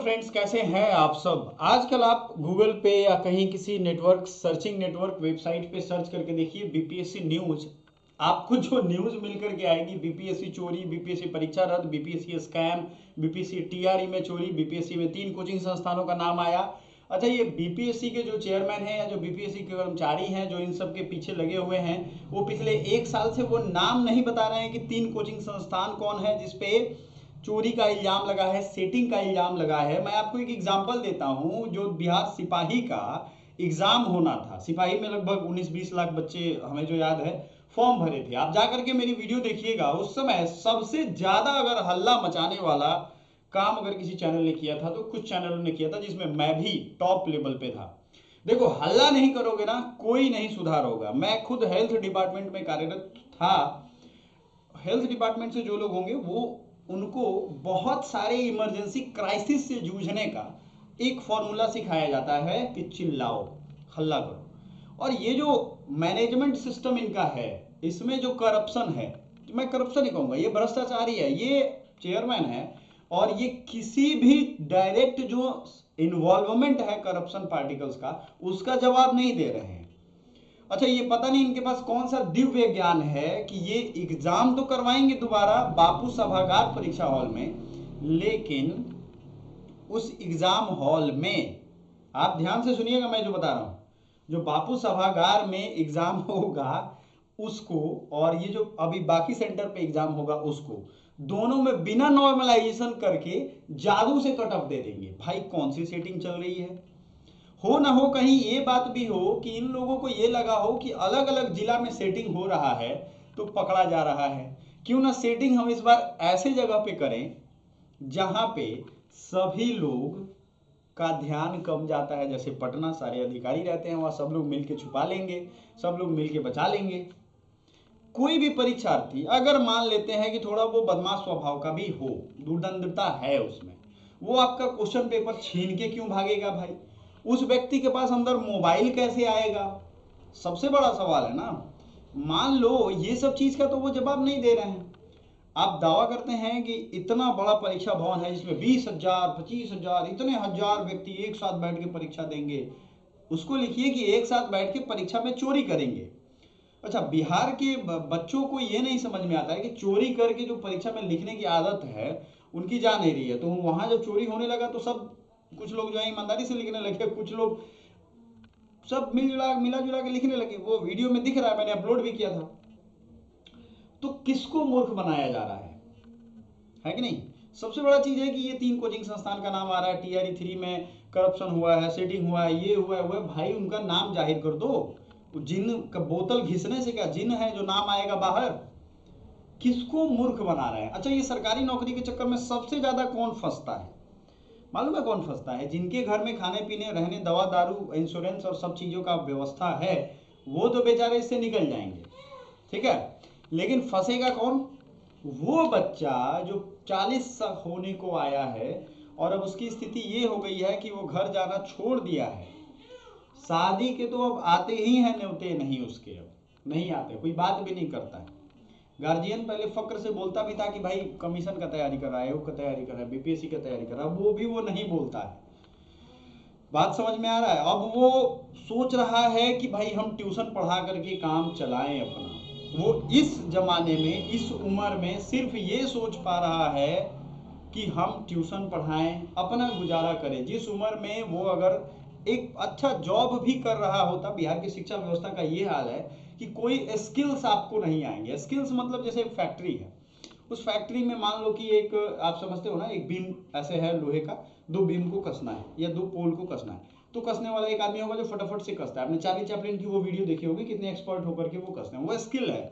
Friends, कैसे हैं आप सब। आजकल आप गूगल पे या कहीं किसी नेटवर्क सर्चिंग नेटवर्क वेबसाइट पे सर्च करके देखिए बीपीएससी न्यूज। आपको जो न्यूज मिल करके आएगी, बीपीएससी चोरी, बीपीएससी परीक्षा रद्द, बीपीएससी स्कैम, बीपीएससी टीआरई में चोरी, बीपीएससी में 3 कोचिंग संस्थानों का नाम आया। अच्छा, ये बीपीएससी के जो चेयरमैन हैं या जो बीपीएससी के कर्मचारी हैं जो इन सब के पीछे लगे हुए हैं, वो पिछले 1 साल से वो नाम नहीं बता रहे हैं कि 3 कोचिंग संस्थान कौन है जिसपे चोरी का इल्जाम लगा है, सेटिंग का इल्जाम लगा है। मैं आपको एक एग्जांपल देता हूं। जो बिहार सिपाही का एग्जाम होना था, सिपाही में लगभग 19-20 लाख बच्चे, हमें जो याद है, फॉर्म भरे थे। आप जाकर के मेरी वीडियो देखिएगा। उस समय सबसे ज्यादा अगर हल्ला मचाने वाला काम अगर किसी चैनल ने किया था तो कुछ चैनलों ने किया था, जिसमें मैं भी टॉप लेवल पे था। देखो, हल्ला नहीं करोगे ना, कोई नहीं सुधार होगा। मैं खुद हेल्थ डिपार्टमेंट में कार्यरत था। हेल्थ डिपार्टमेंट से जो लोग होंगे वो, उनको बहुत सारे इमरजेंसी क्राइसिस से जूझने का एक फॉर्मूला सिखाया जाता है कि चिल्लाओ, हल्ला करो। और ये जो मैनेजमेंट सिस्टम इनका है, इसमें जो करप्शन है, मैं करप्शन ही कहूंगा, ये भ्रष्टाचारी है। ये चेयरमैन है और ये किसी भी डायरेक्ट जो इन्वॉल्वमेंट है करप्शन पार्टिकल्स का, उसका जवाब नहीं दे रहे हैं। अच्छा, ये पता नहीं इनके पास कौन सा दिव्य ज्ञान है कि ये एग्जाम तो करवाएंगे दोबारा बापू सभागार परीक्षा हॉल में, लेकिन उस एग्जाम हॉल में, आप ध्यान से सुनिएगा मैं जो बता रहा हूं, जो बापू सभागार में एग्जाम होगा उसको, और ये जो अभी बाकी सेंटर पे एग्जाम होगा उसको, दोनों में बिना नॉर्मलाइजेशन करके जादू से कट ऑफ दे देंगे। भाई, कौन सी सेटिंग चल रही है। हो ना हो कहीं ये बात भी हो कि इन लोगों को ये लगा हो कि अलग अलग जिला में सेटिंग हो रहा है तो पकड़ा जा रहा है। क्यों ना सेटिंग हम इस बार ऐसे जगह पे करें जहां पे सभी लोग का ध्यान कम जाता है। जैसे पटना, सारे अधिकारी रहते हैं वहां, सब लोग मिलके छुपा लेंगे, सब लोग मिलके बचा लेंगे। कोई भी परीक्षार्थी अगर मान लेते हैं कि थोड़ा वो बदमाश स्वभाव का भी हो, दुर्दंडता है उसमें, वो आपका क्वेश्चन पेपर छीन के क्यों भागेगा भाई। उस व्यक्ति के पास अंदर मोबाइल कैसे आएगा, सबसे बड़ा सवाल है ना। मान लो ये सब चीज का तो वो जवाब नहीं दे रहे हैं। आप दावा करते हैं कि इतना बड़ा परीक्षा भवन है जिसमें 20,000, 25,000, इतने हजार व्यक्ति एक साथ बैठ के परीक्षा देंगे। उसको लिखिए कि एक साथ बैठ के परीक्षा में चोरी करेंगे। अच्छा, बिहार के बच्चों को ये नहीं समझ में आता है कि चोरी करके जो परीक्षा में लिखने की आदत है उनकी जा नहीं रही है। तो वहां जब चोरी होने लगा तो सब, कुछ लोग जो है ईमानदारी से लिखने लगे, कुछ लोग सब मिला जुला के लिखने लगे। वो वीडियो में दिख रहा है, मैंने अपलोड भी किया था। तो किसको मूर्ख बनाया जा रहा है कि नहीं। सबसे बड़ा चीज है कि ये 3 कोचिंग संस्थान का नाम आ रहा है, टीआरई 3 में करप्शन हुआ है, सेटिंग हुआ है, ये हुआ है, वो है। भाई, उनका नाम जाहिर कर दो। जिन का बोतल घिसने से क्या जिन है जो नाम आएगा बाहर। किसको मूर्ख बना रहे हैं। अच्छा, ये सरकारी नौकरी के चक्कर में सबसे ज्यादा कौन फंसता है, मालूम है कौन फंसता है। जिनके घर में खाने पीने, रहने, दवा दारू, इंश्योरेंस और सब चीजों का व्यवस्था है, वो तो बेचारे इससे निकल जाएंगे, ठीक है। लेकिन फंसेगा कौन, वो बच्चा जो 40 होने को आया है और अब उसकी स्थिति ये हो गई है कि वो घर जाना छोड़ दिया है। शादी के तो अब आते ही हैं न्योते, नहीं उसके अब नहीं आते, कोई बात भी नहीं करता है। गार्जियन पहले फक्र से बोलता भी था कि भाई कमीशन का तैयारी कर रहा है, का तैयारी कर रहा है, बीपीएससी का तैयारी कर रहा है, वो भी वो नहीं बोलता है। बात समझ में आ रहा है। अब वो सोच रहा है कि भाई हम ट्यूशन पढ़ा करके काम चलाएं अपना। वो इस जमाने में, इस उम्र में सिर्फ ये सोच पा रहा है कि हम ट्यूशन पढ़ाएं, अपना गुजारा करें। जिस उम्र में वो अगर एक अच्छा जॉब भी कर रहा होता, बिहार की शिक्षा व्यवस्था का ये हाल है कि कोई स्किल्स आपको नहीं आएंगे। स्किल्स मतलब जैसे एक फैक्ट्री है, उस फैक्ट्री में मान लो कि एक, आप समझते हो ना, एक बीम ऐसे है लोहे का, 2 बीम को कसना है या 2 पोल को कसना है। तो कसने वाला एक आदमी होगा जो फटाफट से कसता है। आपने चार्ली चैपलिन की वो वीडियो देखी होगी, कितने एक्सपर्ट होकर के वो कसते हैं। वो स्किल है।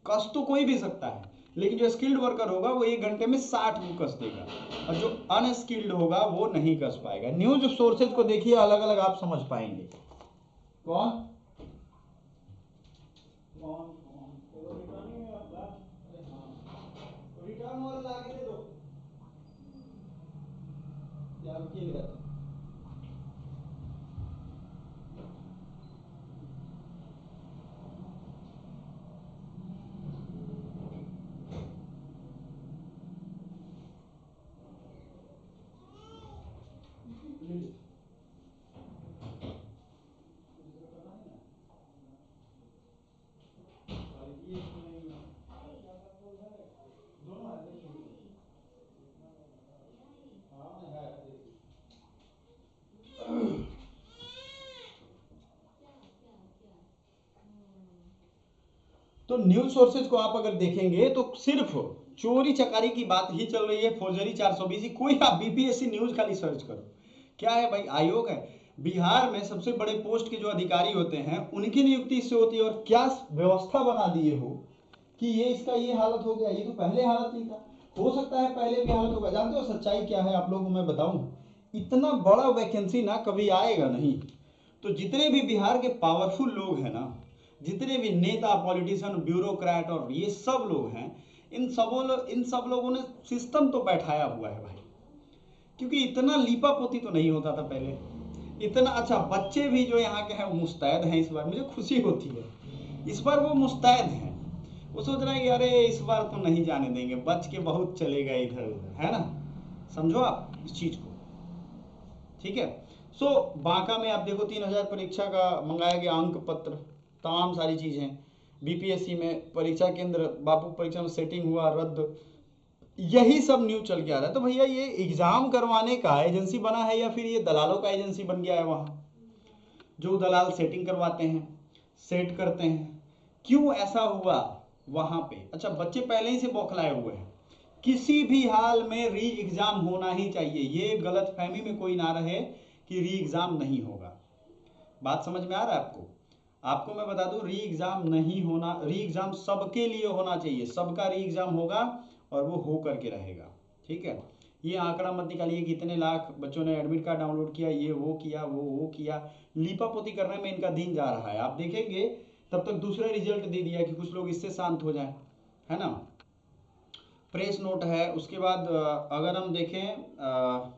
कस तो कोई भी सकता है, लेकिन जो स्किल्ड वर्कर होगा वो 1 घंटे में 60 को कस देगा, और जो अनस्किल्ड होगा वो नहीं कस पाएगा। न्यूज सोर्सेज को देखिए, अलग अलग आप समझ पाएंगे। कौन कौन कौन रिटर्न ही है आपका। अरे हाँ, रिटर्न वाला ला के दे दो या रुकिए रहते हैं। तो न्यूज सोर्सेज को आप अगर देखेंगे तो सिर्फ चोरी चकारी की बात ही चल रही है, फौजरी 420। कोई आप बीपीएससी न्यूज खाली सर्च करो, क्या है भाई, आयोग है। बिहार में सबसे बड़े पोस्ट के जो अधिकारी होते हैं उनकी नियुक्ति इससे होती है, और क्या व्यवस्था बना दिए हो कि ये इसका ये हालत हो गया, ये तो पहले हालत नहीं था, हो सकता है पहले भी हालत होगा। जानते हो सच्चाई क्या है आप लोगों को मैं बताऊं, इतना बड़ा वैकेंसी ना कभी आएगा नहीं। तो जितने भी बिहार के पावरफुल लोग हैं ना, जितने भी नेता, पॉलिटिशियन, ब्यूरोक्रेट और ये सब लोग हैं, इन सब लोगों ने सिस्टम तो बैठाया हुआ है भाई, क्योंकि इतना लीपा पोती तो नहीं होता था पहले इतना। अच्छा, बच्चे भी जो यहाँ के हैं वो मुस्तैद हैं, इस बार मुझे खुशी होती है, इस बार वो मुस्तैद हैं। वो सोच रहे हैं कि अरे इस बार तो नहीं जाने देंगे, बच के बहुत चलेगा इधर उधर, है ना। समझो आप इस चीज को, ठीक है। सो बांका में आप देखो 3000 परीक्षा का मंगाया गया अंक पत्र, तमाम सारी चीजें। बीपीएससी में परीक्षा केंद्र, बापू परीक्षा में सेटिंग हुआ रद्द, यही सब न्यूज चल के आ रहा है। तो भैया ये एग्जाम करवाने का एजेंसी बना है या फिर ये दलालों का एजेंसी बन गया है? वहां जो दलाल सेटिंग करवाते हैं, सेट करते हैं, क्यों ऐसा हुआ वहां पे? अच्छा, बच्चे पहले ही से बौखलाए हुए हैं, किसी भी हाल में री एग्जाम होना ही चाहिए, ये गलत फहमी में कोई ना रहे कि री एग्जाम नहीं होगा। बात समझ में आ रहा है आपको? आपको मैं बता दूं, री एग्जाम नहीं होना, री एग्जाम सबके लिए होना चाहिए, सबका री एग्जाम होगा और वो हो करके रहेगा, ठीक है। ये आंकड़ा मत निकालिए कि इतने लाख बच्चों ने एडमिट कार्ड डाउनलोड किया, ये वो किया, वो किया, लीपापोती करने में इनका दिन जा रहा है। आप देखेंगे तब तक दूसरा रिजल्ट दे दिया कि कुछ लोग इससे शांत हो जाएं, है ना। प्रेस नोट है, उसके बाद अगर हम देखें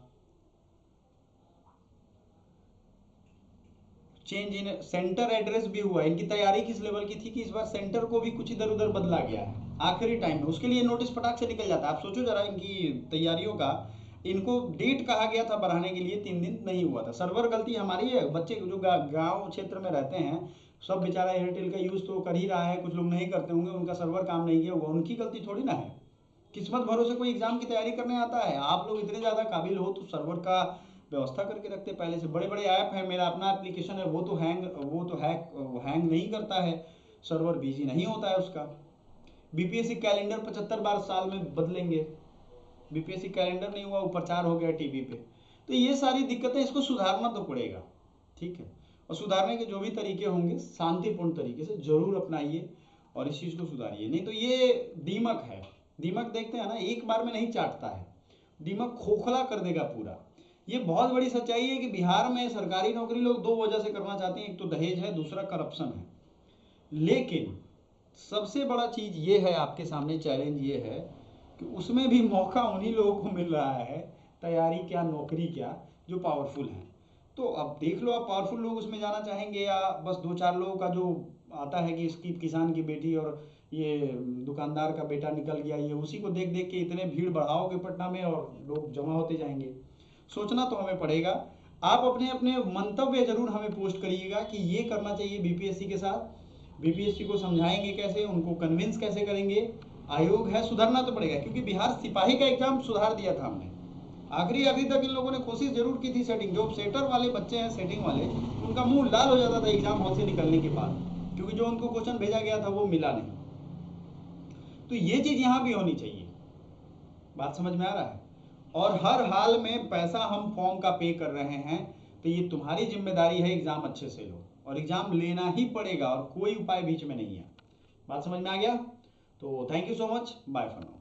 चेंज इन सेंटर एड्रेस भी हुआ। इनकी तैयारी किस लेवल की थी कि इस बार सेंटर को भी कुछ इधर उधर बदला गया है आखिरी टाइम में, उसके लिए नोटिस फटाक से निकल जाता है। आप सोचो जरा इनकी तैयारियों का, इनको डेट कहा गया था बढ़ाने के लिए, 3 दिन नहीं हुआ था। सर्वर गलती हमारी है, बच्चे जो गांव क्षेत्र में रहते हैं सब बेचारा एयरटेल का यूज तो कर ही रहा है, कुछ लोग नहीं करते होंगे, उनका सर्वर काम नहीं किया होगा, उनकी गलती थोड़ी ना है। किस्मत भरोसे कोई एग्जाम की तैयारी करने आता है? आप लोग इतने ज्यादा काबिल हो तो सर्वर का व्यवस्था करके रखते पहले से। बड़े बड़े ऐप है, मेरा अपना एप्लीकेशन है, वो तो हैंग नहीं करता है, सर्वर बिजी नहीं होता है उसका। बीपीएससी कैलेंडर 75 बार साल में बदलेंगे, बीपीएससी कैलेंडर नहीं हुआ, ऊपर 4 हो गया टीवी पे। तो ये सारी दिक्कतें, इसको सुधारना तो पड़ेगा, ठीक है। और सुधारने के जो भी तरीके होंगे शांतिपूर्ण तरीके से जरूर अपनाइए और इस चीज को सुधारिए। नहीं तो ये दीमक है, दीमक देखते हैं ना, एक बार में नहीं चाटता है, दीमक खोखला कर देगा पूरा। ये बहुत बड़ी सच्चाई है कि बिहार में सरकारी नौकरी लोग 2 वजह से करना चाहते हैं, एक तो दहेज है, दूसरा करप्शन है। लेकिन सबसे बड़ा चीज ये है, आपके सामने चैलेंज ये है कि उसमें भी मौका उन्हीं लोगों को मिल रहा है, तैयारी क्या नौकरी क्या, जो पावरफुल हैं। तो अब देख लो, आप पावरफुल लोग उसमें जाना चाहेंगे या बस 2-4 लोगों का जो आता है कि इसकी किसान की बेटी और ये दुकानदार का बेटा निकल गया, ये उसी को देख देख के इतने भीड़ बढ़ाओगे पटना में और लोग जमा होते जाएंगे। सोचना तो हमें पड़ेगा। आप अपने अपने मंतव्य जरूर हमें पोस्ट करिएगा कि ये करना चाहिए बीपीएससी के साथ, बीपीएससी को समझाएंगे कैसे, उनको कन्विंस कैसे करेंगे। आयोग है, सुधरना तो पड़ेगा, क्योंकि बिहार सिपाही का एग्जाम सुधार दिया था हमने, आखिरी तक इन लोगों ने कोशिश जरूर की थी सेटिंग। जो सेटर वाले बच्चे हैं, सेटिंग वाले, उनका मुंह लाल हो जाता था एग्जाम हॉल से निकलने के बाद, क्योंकि जो उनको क्वेश्चन भेजा गया था वो मिला नहीं। तो ये चीज यहाँ भी होनी चाहिए। बात समझ में आ रहा है? और हर हाल में पैसा हम फॉर्म का पे कर रहे हैं, तो ये तुम्हारी जिम्मेदारी है, एग्जाम अच्छे से लो, और एग्जाम लेना ही पड़ेगा और कोई उपाय बीच में नहीं है। बात समझ में आ गया? तो thank you so much, bye for now.